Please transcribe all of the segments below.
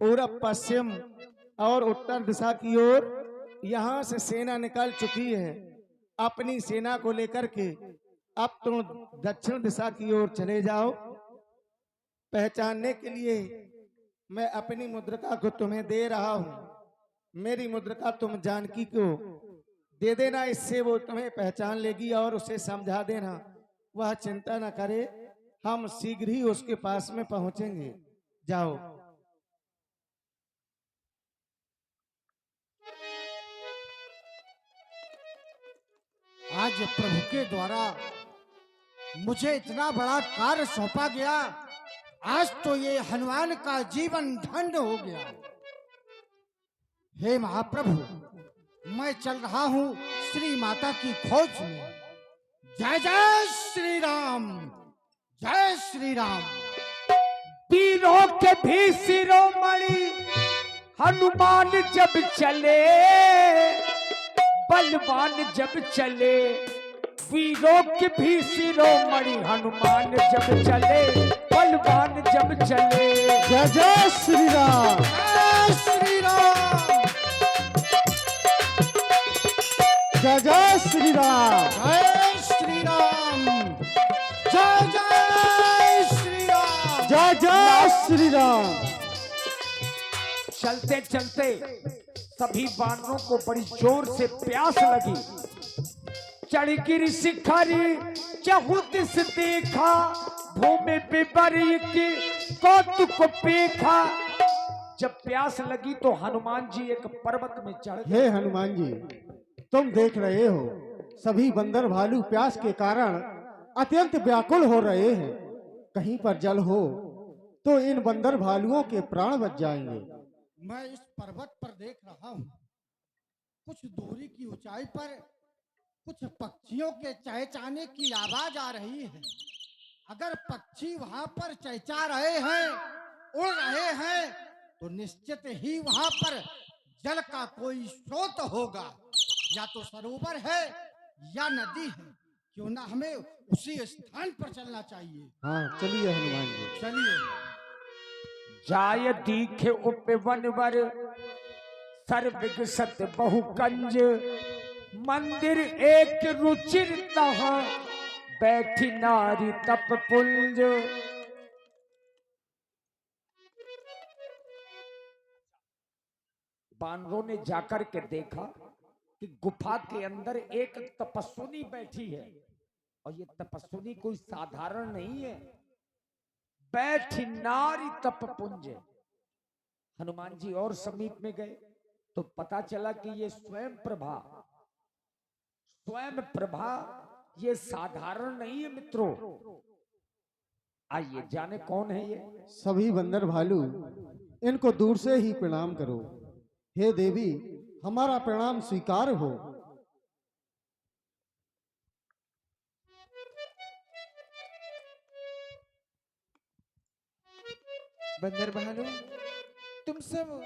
पूरब, पश्चिम और उत्तर दिशा की ओर यहाँ से सेना निकल चुकी है। अपनी सेना को लेकर के अब तुम दक्षिण दिशा की ओर चले जाओ। पहचानने के लिए मैं अपनी मुद्रिका को तुम्हें दे रहा हूँ। मेरी मुद्रिका तुम जानकी को दे देना, इससे वो तुम्हें पहचान लेगी और उसे समझा देना। वह चिंता न करे, हम शीघ्र ही उसके पास में पहुंचेंगे। जाओ। आज प्रभु के द्वारा मुझे इतना बड़ा कार्य सौंपा गया। आज तो ये हनुमान का जीवन धन्य हो गया। हे महाप्रभु, मैं चल रहा हूँ श्री माता की खोज में। जय जय श्री राम, जय श्री राम। वीरों के भी शिरोमणि हनुमान जब चले, बलवान जब चले। वीरों के भी शिरोमणि हनुमान जब चले, बलवान जब चले। जय जय श्री राम, जय श्री राम, जय जय श्री राम, जय श्री राम, जय जय श्री राम, जय जय श्री राम। चलते चलते सभी वानरों को बड़ी जोर से प्यास लगी। चढ़ गिर शिखरी चहु दिस देखा, भूमि पे बरी के कौतुक पेखा। जब प्यास लगी तो हनुमान जी एक पर्वत में चढ़ गए। हे हनुमान जी, तुम देख रहे हो सभी बंदर भालू प्यास के कारण अत्यंत व्याकुल हो रहे हैं। कहीं पर जल हो तो इन बंदर भालुओं के प्राण बच जाएंगे। मैं इस पर्वत पर देख रहा हूँ, कुछ दूरी की ऊंचाई पर कुछ पक्षियों के चहचहाने की आवाज आ रही है। अगर पक्षी वहां पर चहचहा रहे हैं, उड़ रहे हैं, तो निश्चित ही वहां पर जल का कोई स्रोत होगा। या तो सरोवर है या नदी है। क्यों ना हमें उसी स्थान पर चलना चाहिए। हाँ, चलिए हनुमान जी। चलिए। जाय दीखे उपवनवर, सर्विग सत बहु कंज। मंदिर एक रुचिर तहाँ, बैठी नारी तप पुंज। बानरों ने जाकर के देखा कि गुफा के अंदर एक तपस्विनी बैठी है, और ये तपस्विनी कोई साधारण नहीं है। बैठी नारी तप पुंज। हनुमान जी और समीप में गए तो पता चला कि ये स्वयं प्रभा ये साधारण नहीं है मित्रों। आइए जाने कौन है ये। सभी बंदर भालू इनको दूर से ही प्रणाम करो। हे देवी, हमारा प्रणाम स्वीकार हो। बंदर भालू, तुम सब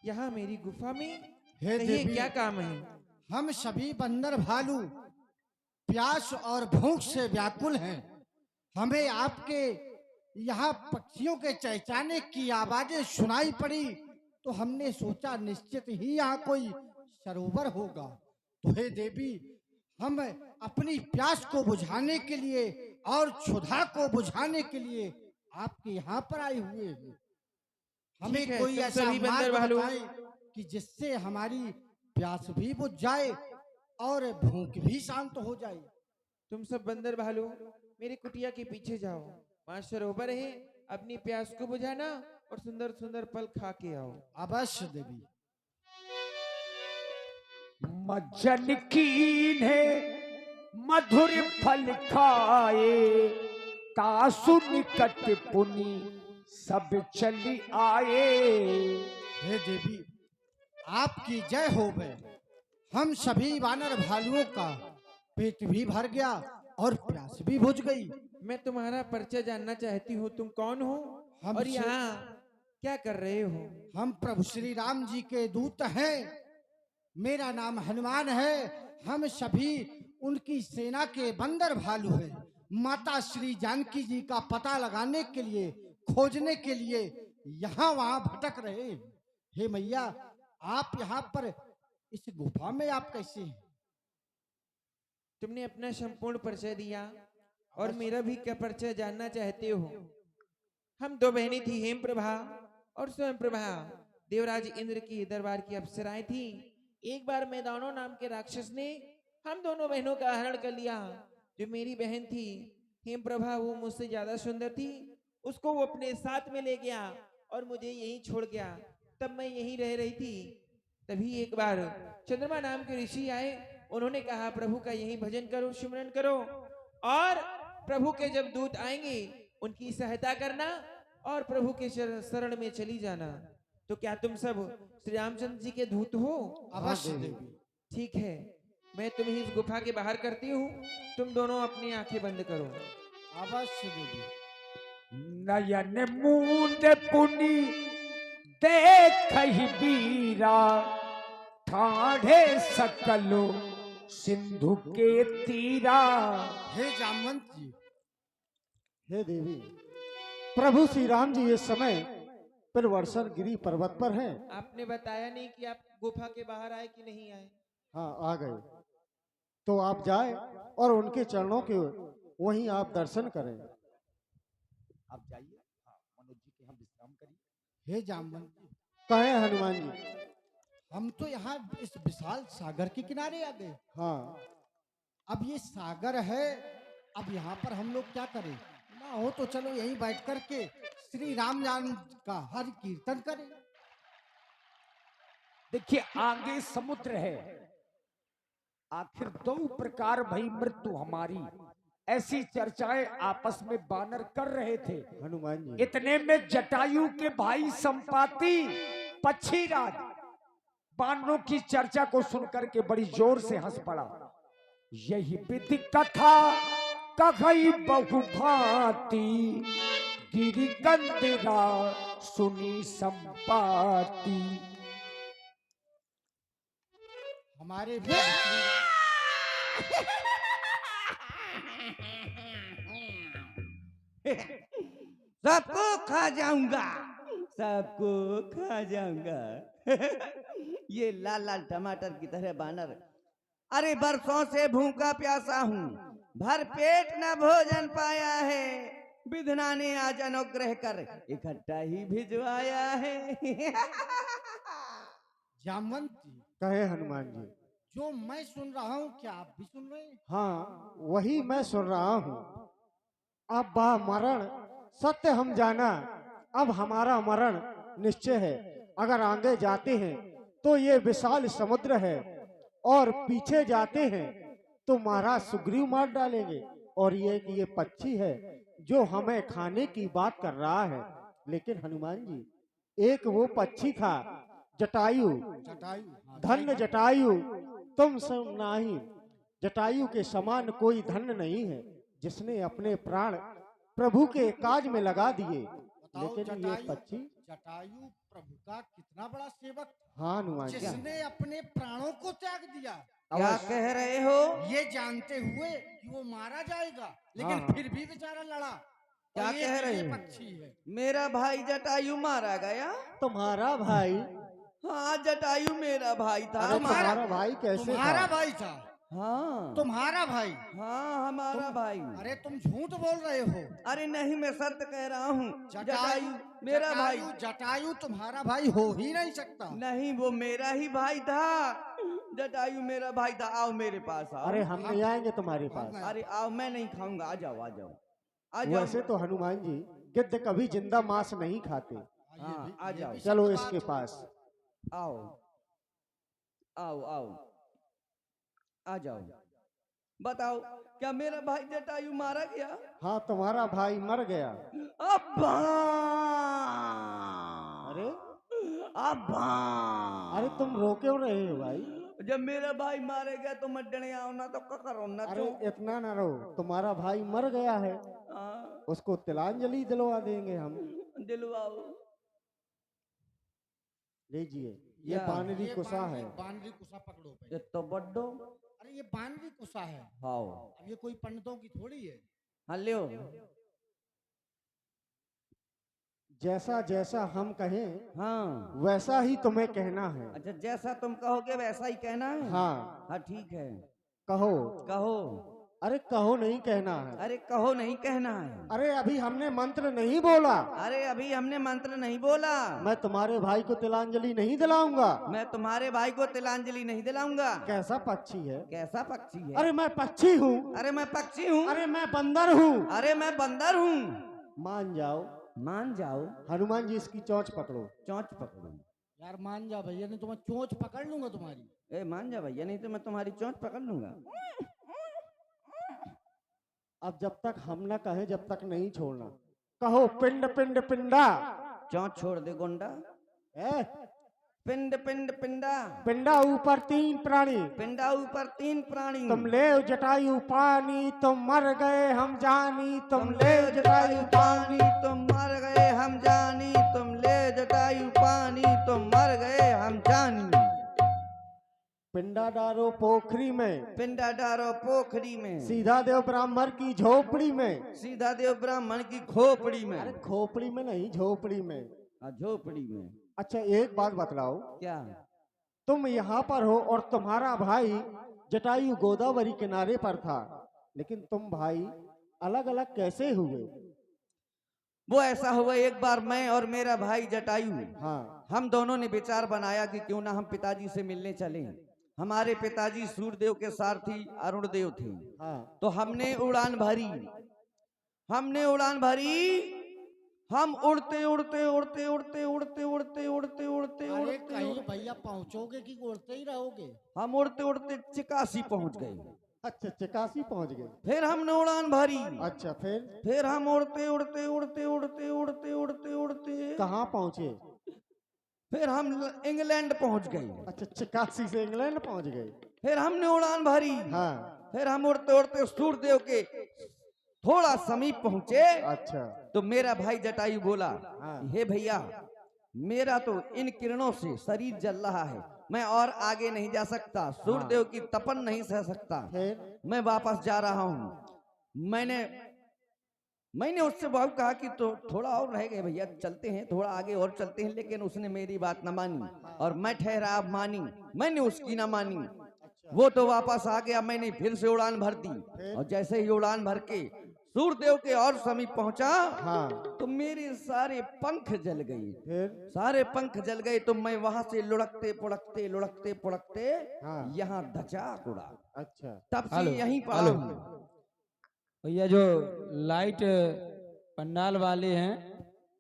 यहाँ मेरी गुफा में, हे ये देवी, क्या काम है? हम सभी बंदर भालू प्यास और भूख से व्याकुल हैं। हमें आपके यहाँ पक्षियों के चहचहाने की आवाजें सुनाई पड़ी, तो हमने सोचा निश्चित ही यहाँ कोई सरोवर होगा। तो हे देवी, हम अपनी प्यास को बुझाने के लिए और क्षुधा को बुझाने के लिए आपके यहाँ पर आए हुए हैं। हमें ठीक है, कोई तुम ऐसा सभी बंदर मार्ग भालू बताए कि जिससे हमारी प्यास भी बुझ जाए और भूख भी शांत हो जाए। तुम सब बंदर भालू मेरी कुटिया के पीछे जाओ। वहाँ सरोवर है, अपनी प्यास को बुझाना और सुंदर सुंदर फल खा के आओ। अवश्य देवी। मज्जन कीन है मधुर फल खाए, तासु निकट पुनि सब चली आए। हे देवी, आपकी जय हो गए। हम सभी वानर भालुओं का पेट भी भर गया और प्यास भी बुझ गई। मैं तुम्हारा परिचय जानना चाहती हूँ। तुम कौन हो हम और से- यहाँ क्या कर रहे हो? हम प्रभु श्री राम जी के दूत हैं। मेरा नाम हनुमान है। हम सभी उनकी सेना के बंदर भालू हैं। माता श्री जानकी जी का पता लगाने के लिए, खोजने के लिए यहाँ वहां भटक रहे हैं। हे मैया, आप यहाँ पर इस गुफा में आप कैसे हैं? तुमने अपना संपूर्ण परिचय दिया और मेरा भी क्या परिचय जानना चाहते हो? हम दो बहनें थी, हेम प्रभा और स्वयं प्रभा। देवराज इंद्र की दरबार की अप्सराएं थी। एक बार मैदानों नाम के राक्षस ने हम दोनों बहनों का हरण कर लिया। जो मेरी बहन थी हेम प्रभा, वो मुझसे ज्यादा सुंदर थी, उसको वो अपने साथ में ले गया और मुझे यहीं छोड़ गया। तब मैं यहीं रह रही थी। तभी एक बार चंद्रमा नाम के ऋषि आए। उन्होंने कहा प्रभु का यहीं भजन करो, सिमरन करो, और प्रभु के जब दूत आएंगे उनकी सहायता करना और प्रभु के शरण में चली जाना। तो क्या तुम सब श्री रामचंद्र जी के दूत हो? अवश्य देवी। ठीक है, मैं तुम्हें इस गुफा के बाहर करती हूँ। तुम दोनों अपनी आंखें बंद करो। अवश्य देवी। नयन मूंद पुनि देख बीरा, ठाढ़े सकलो सिंधु के तीरा। हे जामवंत जी, हे देवी, प्रभु श्री राम जी इस समय पिरवर्षण गिरी पर्वत पर हैं। आपने बताया नहीं कि आप गुफा के बाहर आए कि नहीं आए। हाँ, आ गए। तो आप जाए और उनके चरणों के वहीं आप दर्शन करें। आप जाइए, हाँ, मनोज जी के हम विश्राम करिए। हे जामवंत जी, कहे हनुमान जी। हम तो यहाँ इस विशाल सागर के किनारे आ गए। हाँ, अब ये सागर है, अब यहाँ पर हम लोग क्या करें? ना हो तो चलो यहीं बैठ कर के श्री राम नाम का हर कीर्तन करें। देखिए आगे समुद्र है, आखिर दो प्रकार भई मृत्यु हमारी, ऐसी चर्चाएं आपस में बानर कर रहे थे। हनुमान जी। इतने में जटायु के भाई संपाति पक्षीराज बानरों की चर्चा को सुनकर के बड़ी जोर से हंस पड़ा। यही विधि कथा कही बहुभांति, गिरी गंधरा सुनी संपाति। हमारे भी सबको खा जाऊंगा, सबको खा जाऊंगा। ये लाल लाल टमाटर की तरह बानर, अरे बरसों से भूखा प्यासा हूँ, भर पेट न भोजन पाया है। विधना ने आज अनुग्रह कर इकट्ठा ही भिजवाया है। जामवंत जी, कहे हनुमान जी। जो मैं सुन रहा हूँ क्या आप भी सुन रहे हैं? हाँ, वही मैं सुन रहा हूँ। अब बा मरण सत्य हम जाना, अब हमारा मरण निश्चय है। अगर आगे जाते हैं तो ये विशाल समुद्र है, और पीछे जाते हैं तो महाराज सुग्रीव मार डालेंगे। और ये पक्षी है जो हमें खाने की बात कर रहा है। लेकिन हनुमान जी, एक वो पक्षी था जटायु, जटायु, हाँ, धन्य जटायु तुम सब नाही। जटायु के समान कोई धन्य नहीं है जिसने अपने प्राण प्रभु के काज में लगा दिए। बताओ लेकिन ये पक्षी, जटायु प्रभु का कितना बड़ा सेवक, हाँ हनुमान जी, जिसने अपने प्राणों को त्याग दिया, क्या कह रहे हो? ये जानते हुए कि वो मारा जाएगा, लेकिन हाँ। फिर भी बेचारा लड़ा। क्या और ये कह रहे ये हो? पक्षी है। मेरा भाई जटायु मारा गया? तुम्हारा भाई? हाँ, जटायु मेरा भाई था। अरे तुम्हारा भाई कैसे तुम्हारा था? भाई था? हाँ, तुम्हारा भाई? हाँ, हमारा भाई। अरे तुम झूठ बोल रहे हो। अरे नहीं, मैं सत्य कह रहा हूँ। जटायु मेरा भाई जटायु तुम्हारा भाई हो ही नहीं सकता। नहीं, वो मेरा ही भाई था। जटायु मेरा भाई था। आओ मेरे पास आओ। अरे हम नहीं आएंगे तुम्हारे पास। अरे आओ, मैं नहीं खाऊंगा। आ जाओ, आ जाओ, आ जाओ। वैसे तो हनुमान जी गिद्ध कभी जिंदा मांस नहीं खाते। हाँ, आ जाओ। चलो इसके पास। आओ आओ आओ, आ जाओ। बताओ, क्या मेरा भाई जटायु मारा गया? हाँ, तुम्हारा भाई मर गया। अब्बा! अरे अब्बा! अरे तुम रो क्यों रहे हो भाई? जब मेरा भाई मारे गया तो मैं डने आओ ना, तो क्या करो ना। अरे इतना ना रो, तुम्हारा भाई मर गया है, हाँ, उसको तिलांजलि दिलवा देंगे हम। दिलवाओ। लीजिए, ये या। बानरी कुसा है। बानरी कुसा पकड़ो भाई। ये तो बड्डो। अरे ये बानरी कुसा है। हाँ, अब ये कोई पंडितों की थोड़ी है। हाँ, लियो। जैसा जैसा हम कहें हाँ वैसा ही तुम्हें कहना है। अच्छा, जैसा तुम कहोगे वैसा ही कहना है। हाँ हाँ ठीक है, कहो। कहो। अरे कहो नहीं कहना है। अरे कहो नहीं कहना है। अरे अभी हमने मंत्र नहीं बोला। अरे अभी हमने मंत्र नहीं बोला। मैं तुम्हारे भाई को तिलांजलि नहीं दिलाऊंगा। मैं तुम्हारे भाई को तिलांजलि नहीं दिलाऊंगा। कैसा पक्षी है? कैसा पक्षी है? अरे मैं पक्षी हूँ। अरे मैं पक्षी हूँ। अरे मैं बंदर हूँ। अरे मैं बंदर हूँ। मान जाओ। मान जाओ। हनुमान जी इसकी चोंच पकड़ो। चोंच पकड़ो। यार मान जा भैया, नहीं तो मैं चोंच पकड़ लूंगा तुम्हारी। ए मान जा भैया, नहीं तो मैं तुम्हारी चोंच पकड़ लूंगा। अब जब तक हम न कहे जब तक नहीं छोड़ना। कहो पिंड पिंड पिंडा। चोंच छोड़ दे गोंडा। ए? पिंड पिंड पिंडा। पिंडा ऊपर 3 प्राणी। पिंडा ऊपर 3 प्राणी। तुम ले जटायु पानी तुम मर गए हम जानी। तुम ले जटायु पानी तुम मर गए हम जानी। तुम ले जटायु पानी तुम मर गए हम जानी। पिंडा डारो पोखरी में। पिंडा डारो पोखरी में। सीधा देव ब्राह्मण की झोपड़ी में। सीधा देव ब्राह्मण की खोपड़ी में। अरे खोपड़ी में नहीं झोपड़ी में। झोपड़ी में। अच्छा एक बात बतलाओ। क्या? तुम यहाँ पर हो और तुम्हारा भाई जटायु गोदावरी किनारे पर था, लेकिन तुम भाई अलग अलग कैसे हुए? वो ऐसा हुआ, एक बार मैं और मेरा भाई जटायु, हाँ हम दोनों ने विचार बनाया कि क्यों ना हम पिताजी से मिलने चलें। हमारे पिताजी सूर्यदेव के सारथी अरुण देव थे। हाँ। तो हमने उड़ान भरी। हमने उड़ान भरी। हम उड़ते उड़ते उड़ते उड़ते उड़ते उड़ते उड़ते उड़ते अरे उड़ते कहीं भैया पहुंचोगे कि उड़ते ही रहोगे? हम उड़ते उड़ते चिकासी पहुंच गए। अच्छा चिकासी पहुंच गए। फिर हमने उड़ान भरी। अच्छा फिर हम उड़ते उड़ते उड़ते उड़ते उड़ते उड़ते उड़ते कहाँ पहुंचे? फिर हम इंग्लैंड पहुंच गए। अच्छा चिकासी से इंग्लैंड पहुंच गए। फिर हमने उड़ान भरी। हाँ। फिर हम उड़ते उड़ते सूर्यदेव के थोड़ा समीप पहुंचे। अच्छा। तो मेरा भाई जटायु बोला, हाँ। हे भैया, मेरा तो इन किरणों से शरीर जल रहा है, मैं और आगे नहीं जा सकता, सूर्यदेव की तपन नहीं सह सकता, फिर? मैं वापस जा रहा हूँ। मैंने उससे बहुत कहा कि तो थोड़ा और रह गए भैया, चलते हैं, थोड़ा आगे और चलते हैं, लेकिन उसने मेरी बात न मानी और मैं ठहरा अब मानी। मैंने उसकी न मानी। वो तो वापस आ गया। मैंने फिर से उड़ान भर दी और जैसे ही उड़ान भर के सूर्यदेव के और समीप पहुंचा, हाँ। तो मेरे सारे पंख जल गए। फिर? सारे पंख जल गए तो मैं वहां से लुढ़कते पुढ़कते लुढ़कते पुढ़कते हाँ। यहाँ धचाक उड़ा। अच्छा। तब से हेलो, यहीं पड़ा हेलो। हूँ। भैया जो लाइट पंडाल वाले हैं,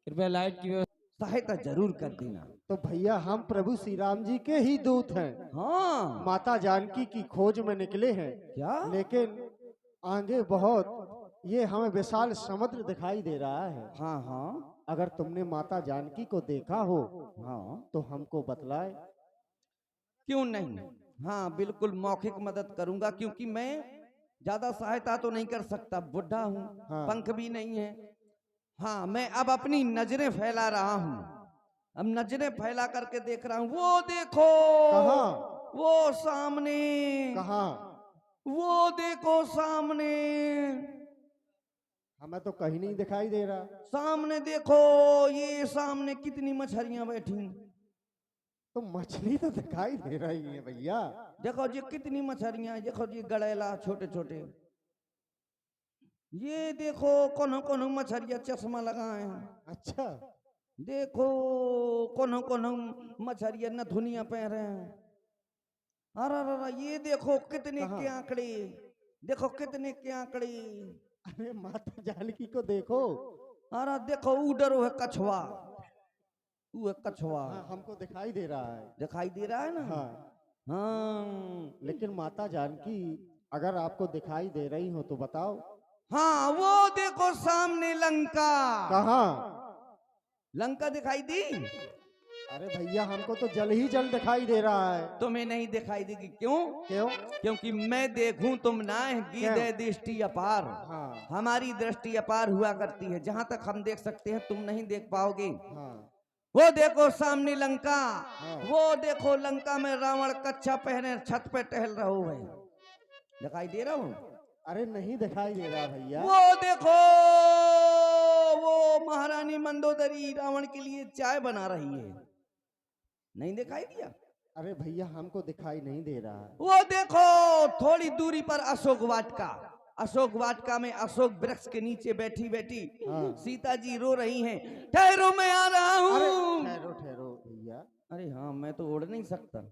कृपया लाइट की व्यवस्था सहायता जरूर कर देना। तो भैया हम प्रभु श्री राम जी के ही दूत हैं। हाँ। माता जानकी की खोज में निकले हैं। क्या? लेकिन आगे बहुत ये हमें विशाल समुद्र दिखाई दे रहा है। हाँ हाँ अगर तुमने माता जानकी को देखा हो हाँ, तो हमको बतलाए। क्यों नहीं। हाँ बिल्कुल मौखिक मदद करूंगा, क्योंकि मैं ज्यादा सहायता तो नहीं कर सकता, बुढ़ा हूँ। हाँ। पंख भी नहीं है। हाँ मैं अब अपनी नजरें फैला रहा हूँ। अब नजरें फैला करके देख रहा हूँ। वो देखो, कहाँ? वो सामने, कहाँ? वो देखो सामने, हमें तो कहीं नहीं दिखाई दे रहा। सामने देखो, ये सामने कितनी मछलियां बैठी। तो मछली तो दिखाई दे रही है भैया। देखो जी कितनी मछलियां, देखो जी गड़ेला छोटे छोटे। ये देखो कोनो कोनो मछलियां चश्मा लगाए हैं। अच्छा। देखो कोनो कोनो मछलियां नथुनिया पहन रहे हैं। अरे ये देखो कितने कहाँ? के आंकड़े, देखो कितने के आंकड़े। अरे माता जानकी को देखो। अरे देखो उधर है कछुआ, वो है कछुआ। हाँ, हमको दिखाई दे रहा है। दिखाई दे रहा है ना? हाँ। हाँ लेकिन माता जानकी अगर आपको दिखाई दे रही हो तो बताओ। हाँ वो देखो सामने लंका। कहाँ? लंका दिखाई दी? अरे भैया हमको तो जल ही जल दिखाई दे रहा है। तुम्हें नहीं दिखाई देगी, क्यों? क्यों? क्योंकि मैं देखूं तुम ना, गीदे दृष्टि अपार। हाँ। हमारी दृष्टि अपार हुआ करती है, जहां तक हम देख सकते हैं तुम नहीं देख पाओगे। हाँ। वो देखो सामने लंका। हाँ। वो देखो लंका में रावण कच्छा पहने छत पे टहल रहा है। दिखाई दे रहा हूँ? अरे नहीं दिखाई दे रहा भैया। वो देखो, वो महारानी मंदोदरी रावण के लिए चाय बना रही है। नहीं दिखाई दिया? अरे भैया हमको दिखाई नहीं दे रहा। वो देखो थोड़ी दूरी पर अशोक वाटिका, अशोक वाटिका में अशोक वृक्ष के नीचे बैठी बैठी हाँ। सीता जी रो रही हैं। ठहरो मैं आ रहा अरे हूँ। ठहरो ठहरो भैया, अरे हाँ, मैं तो उड़ नहीं सकता।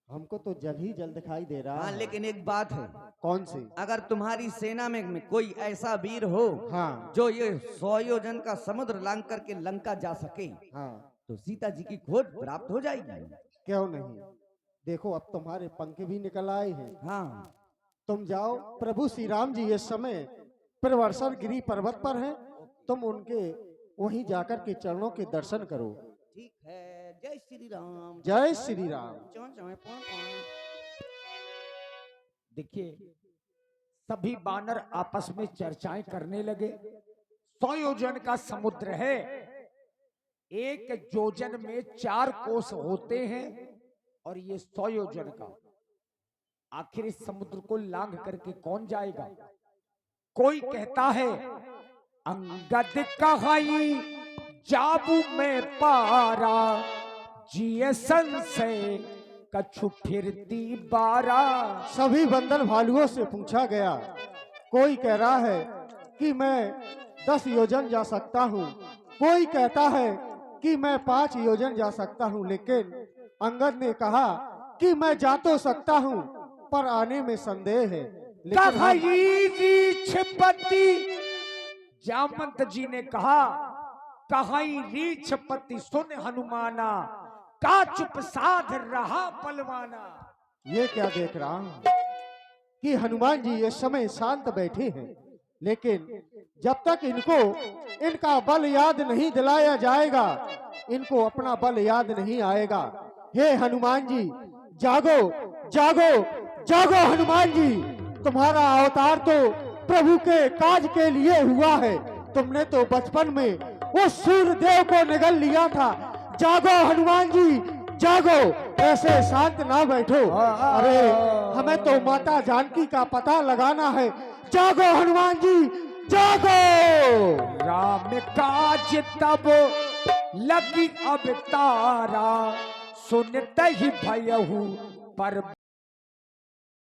हमको तो जल ही जल दिखाई दे रहा हाँ, है। लेकिन एक बात है, कौन सी? अगर तुम्हारी सेना में कोई ऐसा वीर हो हाँ जो ये 100 योजन का समुद्र लांग करके लंका जा सके, हाँ, तो सीता जी की खोज प्राप्त हो जाएगी। क्यों नहीं? देखो अब तुम्हारे पंख भी निकल आए हैं। हाँ, तुम जाओ, प्रभु श्री राम जी इस समय प्रवर्षण गिरी पर्वत पर हैं, तुम उनके वहीं जाकर के चरणों के दर्शन करो। ठीक है। जय श्री राम। जय श्री राम। देखिए, सभी बानर आपस में चर्चाएं करने लगे। 100 योजन का समुद्र है, एक योजन में 4 कोस होते हैं, और ये 100 योजन का। आखिर इस समुद्र को लांघ करके कौन जाएगा? कोई कहता है अंगद कहाई जाबू में पारा, जिए संशय कछु फिरती बारा। सभी बंदर भालुओं से पूछा गया। कोई कह रहा है कि मैं 10 योजन जा सकता हूँ, कोई कहता है कि मैं 5 योजन जा सकता हूँ, लेकिन अंगद ने कहा कि मैं जा तो सकता हूँ पर आने में संदेह है। लेकिन रीछपति, जामंत जी ने कहा, कहाई रीछपति सुन हनुमाना, का चुप साध रहा पलवाना। ये क्या देख रहा हूँ कि हनुमान जी इस समय शांत बैठे हैं, लेकिन जब तक इनको इनका बल याद नहीं दिलाया जाएगा, इनको अपना बल याद नहीं आएगा। हे हनुमान जी, जागो जागो जागो हनुमान जी, तुम्हारा अवतार तो प्रभु के काज के लिए हुआ है। तुमने तो बचपन में उस सूर्यदेव को निगल लिया था। जागो हनुमान जी, जागो, ऐसे शांत ना बैठो। अरे हमें तो माता जानकी का पता लगाना है। जागो हनुमान जी, जागो। राम काज तब लगी अब तारा, सुनते ही भयहु पर